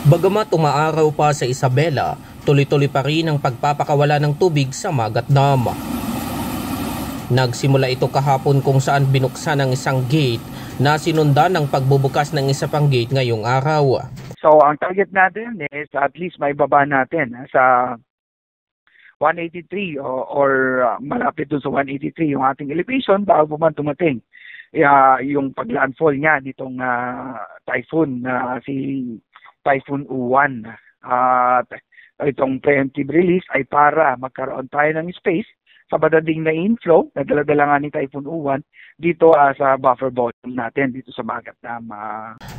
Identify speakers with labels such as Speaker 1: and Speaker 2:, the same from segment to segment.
Speaker 1: Bagamat umaaraw pa sa Isabela, tuloy-tuloy pa rin ang pagpapakawala ng tubig sa Magat Dam. Nagsimula ito kahapon kung saan binuksan ang isang gate na sinundan ng pagbubukas ng isa pang gate ngayong araw.
Speaker 2: So ang target natin is at least may baba natin sa 183 or malapit dun sa 183 yung ating elevation bago man dumating yung pag-landfall niya nitong typhoon si Typhoon Uwan. Itong preemptive release ay para magkaroon tayo ng space sa badading na inflow na dala-dala nga ni Typhoon Uwan dito sa buffer bottom natin dito sa Magat Dam.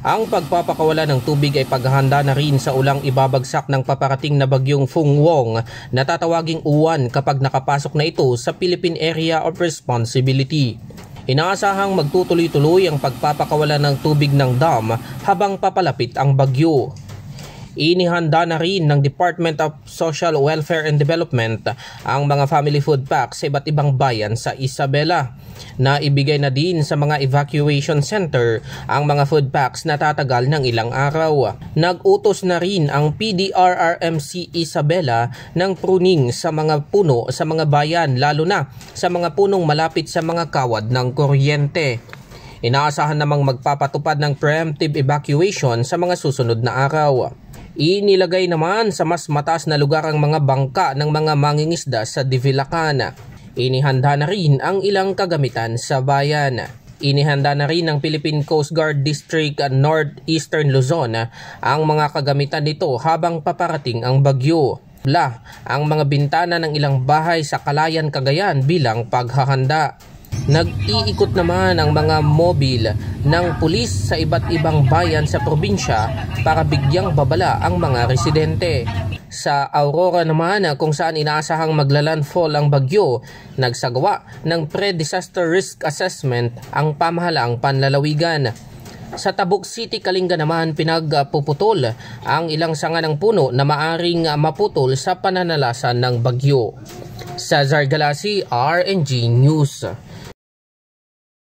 Speaker 1: Ang pagpapakawala ng tubig ay paghahanda na rin sa ulang ibabagsak ng paparating na bagyong Fungwong na tatawaging Uwan kapag nakapasok na ito sa Philippine Area of Responsibility. Inaasahang magtutuloy-tuloy ang pagpapakawala ng tubig ng dam habang papalapit ang bagyo. Inihanda na rin ng Department of Social Welfare and Development ang mga family food packs sa iba't ibang bayan sa Isabela. Naibigay na din sa mga evacuation center ang mga food packs na tatagal ng ilang araw. Nag-utos na rin ang PDRRMC Isabela ng pruning sa mga puno sa mga bayan, lalo na sa mga punong malapit sa mga kawad ng kuryente. Inaasahan namang magpapatupad ng preemptive evacuation sa mga susunod na araw. Inilagay naman sa mas mataas na lugar ang mga bangka ng mga mangingisda sa Divilacan. Inihanda na rin ang ilang kagamitan sa bayan. Inihanda na rin ng Philippine Coast Guard District Northeastern Luzon ang mga kagamitan nito habang paparating ang bagyo. Ang mga bintana ng ilang bahay sa Kalayan, Cagayan bilang paghahanda. Nag-iikot naman ang mga mobil ng pulis sa iba't ibang bayan sa probinsya para bigyang babala ang mga residente. Sa Aurora naman kung saan inaasahang maglalandfall ang bagyo, nagsagawa ng pre-disaster risk assessment ang pamahalaang panlalawigan. Sa Tabuk City, Kalinga naman pinagpuputol ang ilang sanga ng puno na maaring maputol sa pananalasan ng bagyo. Cesar Galasi, RNG News.